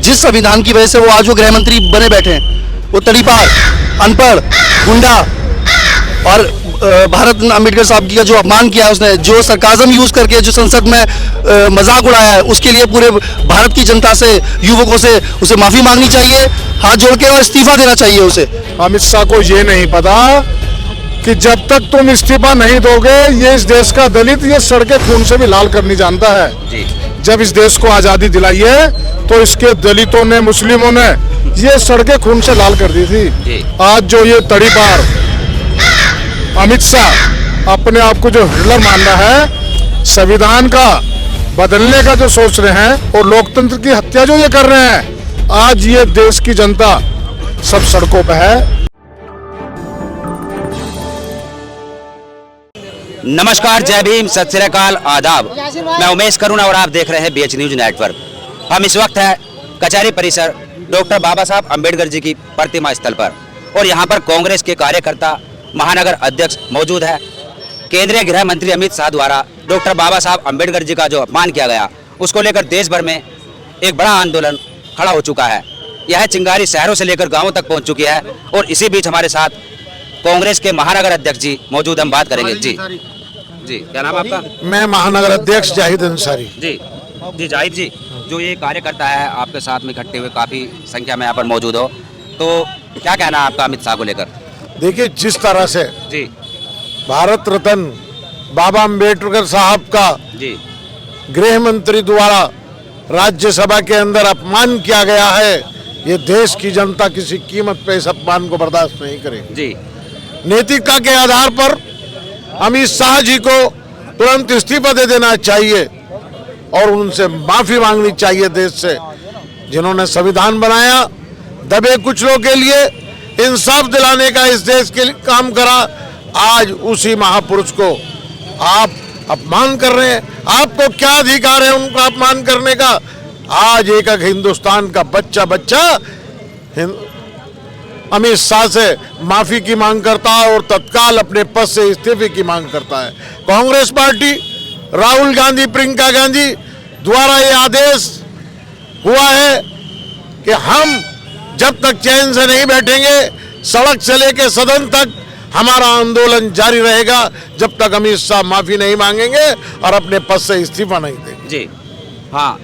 जिस संविधान की वजह से वो आज वो गृह मंत्री बने बैठे हैं, वो तड़ीपार, अनपढ़, गुंडा और भारत रत्न अम्बेडकर साहब की का जो अपमान किया है उसने, जो सरकाज़म यूज करके जो संसद में मजाक उड़ाया है, उसके लिए पूरे भारत की जनता से, युवकों से उसे माफी मांगनी चाहिए, हाथ जोड़ के, और इस्तीफा देना चाहिए उसे। अमित शाह को ये नहीं पता कि जब तक तुम इस्तीफा नहीं दोगे, ये इस देश का दलित ये सड़कें खून से भी लाल करनी जानता है जी। जब इस देश को आजादी दिलाई है तो इसके दलितों ने, मुस्लिमों ने ये सड़कें खून से लाल कर दी थी। आज जो ये तड़ीपार अमित शाह अपने आप को जो हिटलर मान रहा है, संविधान का बदलने का जो सोच रहे हैं और लोकतंत्र की हत्या जो ये कर रहे हैं, आज ये देश की जनता सब सड़कों पर है। नमस्कार, जय भीम, सत श्री अकाल, आदाब। मैं उमेश करुणा और आप देख रहे हैं BH न्यूज नेटवर्क। हम इस वक्त है कचहरी परिसर डॉक्टर बाबा साहब अम्बेडकर जी की प्रतिमा स्थल पर, और यहाँ पर कांग्रेस के कार्यकर्ता, महानगर अध्यक्ष मौजूद है। केंद्रीय गृह मंत्री अमित शाह द्वारा डॉक्टर बाबा साहब अम्बेडकर जी का जो अपमान किया गया, उसको लेकर देश भर में एक बड़ा आंदोलन खड़ा हो चुका है। यह चिंगारी शहरों से लेकर गाँवों तक पहुँच चुकी है, और इसी बीच हमारे साथ कांग्रेस के महानगर अध्यक्ष जी मौजूद, हम बात करेंगे। जी, क्या नाम आपका? मैं महानगर अध्यक्ष जाहिद अंसारी। जी जाहिद जी, जो ये कार्यकर्ता है आपके साथ में इकट्ठे हुए, काफी संख्या में यहाँ पर मौजूद हो, तो क्या कहना है आपका अमित शाह को लेकर? देखिए, जिस तरह से जी भारत रत्न बाबा अम्बेडकर साहब का जी गृह मंत्री द्वारा राज्यसभा के अंदर अपमान किया गया है, ये देश की जनता किसी कीमत पे इस अपमान को बर्दाश्त नहीं करेगी। जी, नैतिकता के आधार पर अमित शाह जी को तुरंत इस्तीफा दे देना चाहिए और उनसे माफी मांगनी चाहिए देश से, जिन्होंने संविधान बनाया, दबे कुचलों के लिए इंसाफ दिलाने का इस देश के लिए काम करा। आज उसी महापुरुष को आप अपमान कर रहे हैं। आपको क्या अधिकार है उनका अपमान करने का? आज एक हिंदुस्तान का बच्चा अमित शाह से माफी की मांग करता है और तत्काल अपने पद से इस्तीफे की मांग करता है। कांग्रेस पार्टी, राहुल गांधी, प्रियंका गांधी द्वारा ये आदेश हुआ है कि हम जब तक चैन से नहीं बैठेंगे, सड़क से लेकर सदन तक हमारा आंदोलन जारी रहेगा, जब तक अमित शाह माफी नहीं मांगेंगे और अपने पद से इस्तीफा नहीं देंगे। जी हाँ,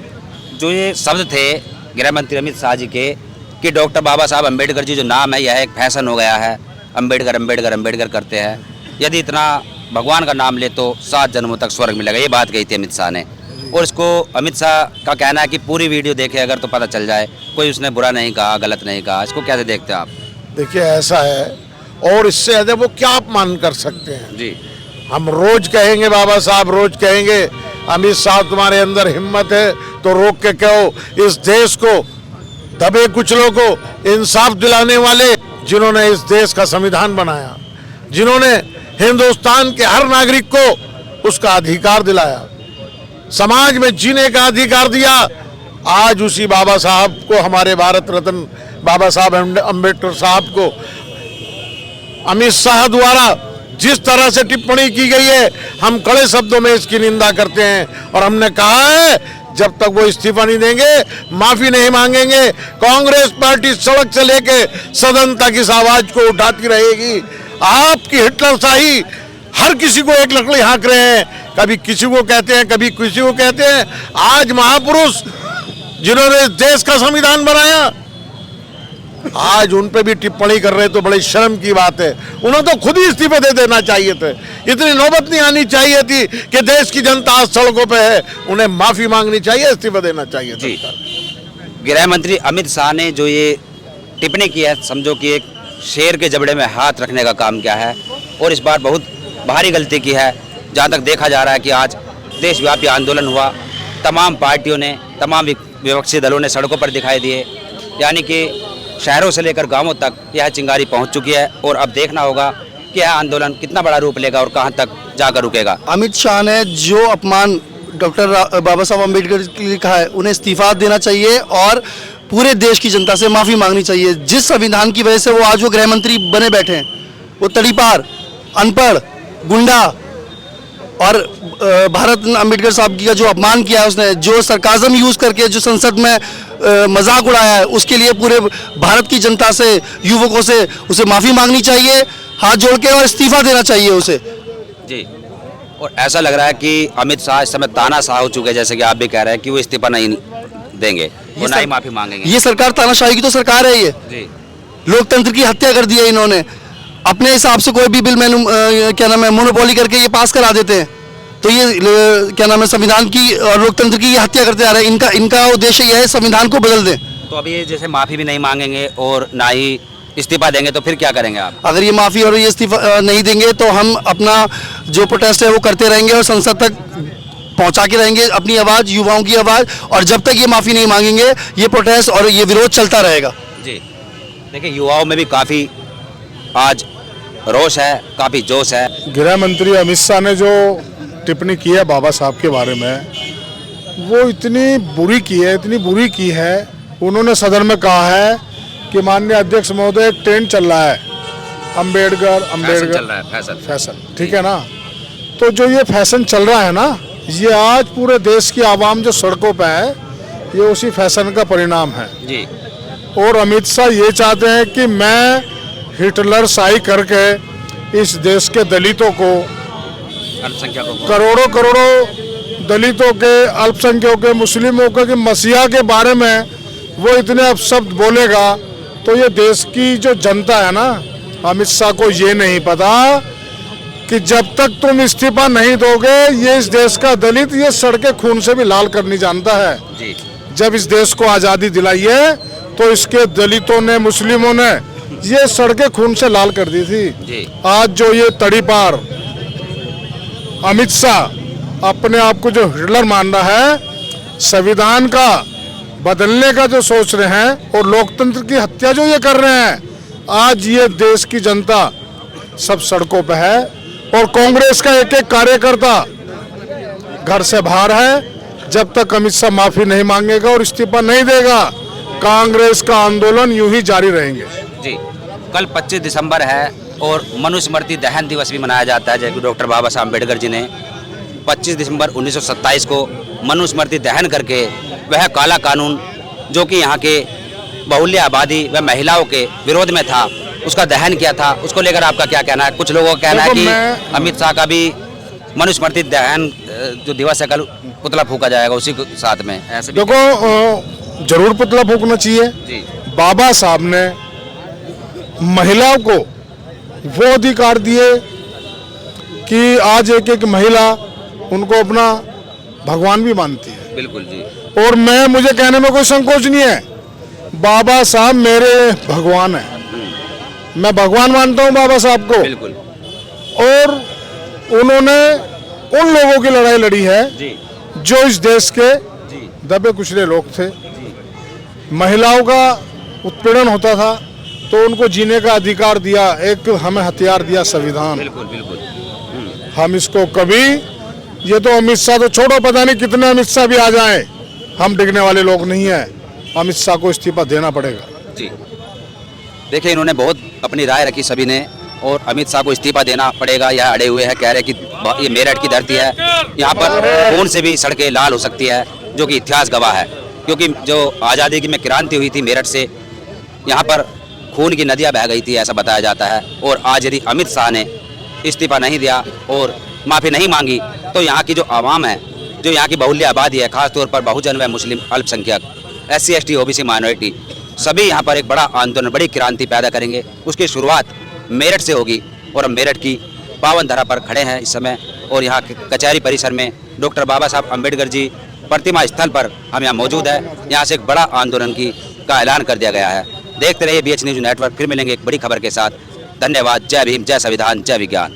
जो ये शब्द थे गृह मंत्री अमित शाह जी के कि डॉक्टर बाबा साहब अम्बेडकर जी जो नाम है, यह एक फैशन हो गया है, अम्बेडकर अम्बेडकर अम्बेडकर करते हैं, यदि इतना भगवान का नाम ले तो 7 जन्मों तक स्वर्ग मिलेगा, ये बात कही थी अमित शाह ने। और इसको अमित शाह का कहना है कि पूरी वीडियो देखे अगर तो पता चल जाए, कोई उसने बुरा नहीं कहा, गलत नहीं कहा। इसको कैसे देखते हैं आप? देखिए, ऐसा है, और इससे ज्यादा वो क्या अपमान कर सकते हैं? जी, हम रोज कहेंगे, बाबा साहब रोज कहेंगे, अमित शाह तुम्हारे अंदर हिम्मत है तो रोक के कहो, इस देश को, दबे कुचलों को इंसाफ दिलाने वाले, जिन्होंने इस देश का संविधान बनाया, जिन्होंने हिंदुस्तान के हर नागरिक को उसका अधिकार दिलाया, समाज में जीने का अधिकार दिया, आज उसी बाबा साहब को, हमारे भारत रत्न बाबा साहब अम्बेडकर साहब को अमित शाह द्वारा जिस तरह से टिप्पणी की गई है, हम कड़े शब्दों में इसकी निंदा करते हैं। और हमने कहा है, जब तक वो इस्तीफा नहीं देंगे, माफी नहीं मांगेंगे, कांग्रेस पार्टी सड़क से लेके सदन तक इस आवाज को उठाती रहेगी। आपकी हिटलरशाही, हर किसी को एक लकड़ी हाँक रहे हैं, कभी किसी को कहते हैं, कभी किसी को कहते हैं। आज महापुरुष जिन्होंने इस देश का संविधान बनाया, आज उन पे भी टिप्पणी कर रहे तो बड़ी शर्म की बात है। उन्हें तो खुद ही इस्तीफे दे देना चाहिए थे, इतनी नौबत नहीं आनी चाहिए थी कि देश की जनता आज सड़कों पे है, उन्हें माफी मांगनी चाहिए, इस्तीफा देना चाहिए। जी, गृह मंत्री अमित शाह ने जो ये टिप्पणी की है, समझो कि एक शेर के जबड़े में हाथ रखने का काम किया है, और इस बार बहुत भारी गलती की है। जहाँ तक देखा जा रहा है कि आज देशव्यापी आंदोलन हुआ, तमाम पार्टियों ने, तमाम विपक्षी दलों ने सड़कों पर दिखाई दिए, यानी कि शहरों से लेकर गांवों तक यह चिंगारी पहुंच चुकी है। और अब देखना होगा कि यह आंदोलन कितना बड़ा रूप लेगा और कहां तक जाकर रुकेगा। अमित शाह ने जो अपमान डॉक्टर बाबा साहब अम्बेडकर के लिए कहा है, उन्हें इस्तीफा देना चाहिए और पूरे देश की जनता से माफी मांगनी चाहिए। जिस संविधान की वजह से वो आज वो गृह मंत्री बने बैठे हैं, वो तड़ीपार, अनपढ़, गुंडा और भारत रत्न अम्बेडकर साहब की का जो अपमान किया है उसने, जो सरकाज़म यूज़ करके जो संसद में मजाक उड़ाया है, उसके लिए पूरे भारत की जनता से, युवकों से उसे माफ़ी मांगनी चाहिए, हाथ जोड़ के, और इस्तीफा देना चाहिए उसे। जी। और ऐसा लग रहा है कि अमित शाह इस समय तानाशाह हो चुके हैं, जैसे कि आप भी कह रहे हैं कि वो इस्तीफा नहीं देंगे और ना ही माफ़ी मांगेंगे। ये सरकार तानाशाही की तो सरकार है। ये जी। लोकतंत्र की हत्या कर दी है इन्होंने। अपने हिसाब से कोई भी बिल क्या नाम है मोनोपोली करके ये पास करा देते हैं। तो ये क्या नाम है संविधान की और लोकतंत्र की ये हत्या करते आ रहे हैं। इनका उद्देश्य यह है संविधान को बदल दें। तो अभी ये जैसे माफ़ी भी नहीं मांगेंगे और ना ही इस्तीफा देंगे तो फिर क्या करेंगे आप? अगर ये माफ़ी और ये इस्तीफा नहीं देंगे तो हम अपना जो प्रोटेस्ट है वो करते रहेंगे और संसद तक पहुंचा के रहेंगे अपनी आवाज़, युवाओं की आवाज़। और जब तक ये माफ़ी नहीं मांगेंगे ये प्रोटेस्ट और ये विरोध चलता रहेगा। जी। देखिए युवाओं में भी काफ़ी आज रोष है, काफ़ी जोश है। गृह मंत्री अमित शाह ने जो टिप्पणी की है बाबा साहब के बारे में, वो इतनी बुरी की है। उन्होंने सदन में कहा है कि माननीय अध्यक्ष महोदय एक ट्रेंड चल रहा है, अम्बेडकर चल रहा है फैशन, ठीक है ना। तो जो ये फैशन चल रहा है ना, ये आज पूरे देश की आवाम जो सड़कों पे है, ये उसी फैशन का परिणाम है। जी। और अमित शाह ये चाहते हैं कि मैं हिटलर शाही करके इस देश के दलितों को, अल्पसंख्यकों को, करोड़ों दलितों के, अल्पसंख्यकों के, मुस्लिमों के मसीहा के बारे में वो इतने अपशब्द बोलेगा। तो ये देश की जो जनता है ना, अमित शाह को ये नहीं पता कि जब तक तुम इस्तीफा नहीं दोगे, ये इस देश का दलित ये सड़कें खून से भी लाल करनी जानता है। जी। जब इस देश को आज़ादी दिलाई है तो इसके दलितों ने, मुस्लिमों ने ये सड़कें खून से लाल कर दी थी। जी। आज जो ये तड़ीपार अमित शाह अपने आप को जो हिटलर मान रहा है, संविधान का बदलने का जो सोच रहे हैं और लोकतंत्र की हत्या जो ये कर रहे हैं, आज ये देश की जनता सब सड़कों पे है। और कांग्रेस का एक एक कार्यकर्ता घर से बाहर है। जब तक अमित शाह माफी नहीं मांगेगा और इस्तीफा नहीं देगा, कांग्रेस का आंदोलन यूं ही जारी रहेंगे। जी। कल 25 दिसंबर है और मनुस्मृति दहन दिवस भी मनाया जाता है, जैसे डॉक्टर बाबा साहब अम्बेडकर जी ने 25 दिसंबर 1927 को मनुस्मृति दहन करके वह काला कानून जो कि यहाँ के बहुल्य आबादी व महिलाओं के विरोध में था, उसका दहन किया था। उसको लेकर आपका क्या कहना है? कुछ लोगों का कहना है कि अमित शाह का भी मनुस्मृति दहन जो दिवस है कल पुतला फूका जाएगा उसी के साथ में। ऐसे देखो, जरूर पुतला फूकना चाहिए। जी। बाबा साहब ने महिलाओं को वो अधिकार दिए कि आज एक एक महिला उनको अपना भगवान भी मानती है। बिल्कुल जी। और मुझे कहने में कोई संकोच नहीं है, बाबा साहब मेरे भगवान हैं। मैं भगवान मानता हूँ बाबा साहब को। बिल्कुल। और उन्होंने उन लोगों की लड़ाई लड़ी है जी। जो इस देश के जी। दबे कुचले लोग थे। महिलाओं का उत्पीड़न होता था तो उनको जीने का अधिकार दिया, एक हमें हथियार दिया संविधान। बिल्कुल बिल्कुल। हम इसको कभी, ये तो अमित शाह तो छोड़ो, पता नहीं कितने अमित शाह भी आ जाएं, हम डिगने वाले लोग नहीं हैं। अमित शाह को इस्तीफा देना पड़ेगा। जी। देखिए इन्होंने बहुत अपनी राय रखी सभी ने, और अमित शाह को इस्तीफा देना पड़ेगा। यह अड़े हुए हैं, कह रहे हैं कि ये मेरठ की धरती है, यहाँ पर खून से भी सड़कें लाल हो सकती है, जो कि इतिहास गवाह है। क्योंकि जो आज़ादी की में क्रांति हुई थी मेरठ से, यहाँ पर खून की नदियाँ बह गई थी, ऐसा बताया जाता है। और आज यदि अमित शाह ने इस्तीफा नहीं दिया और माफ़ी नहीं मांगी तो यहाँ की जो आवाम है, जो यहाँ की बहुल्य आबादी है, खासतौर पर बहुजन व मुस्लिम अल्पसंख्यक, SC ST OBC माइनॉरिटी, सभी यहाँ पर एक बड़ा आंदोलन, बड़ी क्रांति पैदा करेंगे। उसकी शुरुआत मेरठ से होगी और हम मेरठ की पावन धरा पर खड़े हैं इस समय, और यहाँ कचहरी परिसर में डॉक्टर बाबा साहब अम्बेडकर जी प्रतिमा स्थल पर हम यहाँ मौजूद है। यहाँ से एक बड़ा आंदोलन का ऐलान कर दिया गया है। देखते रहिए BH न्यूज़ नेटवर्क। फिर मिलेंगे एक बड़ी खबर के साथ। धन्यवाद। जय भीम, जय संविधान, जय विज्ञान।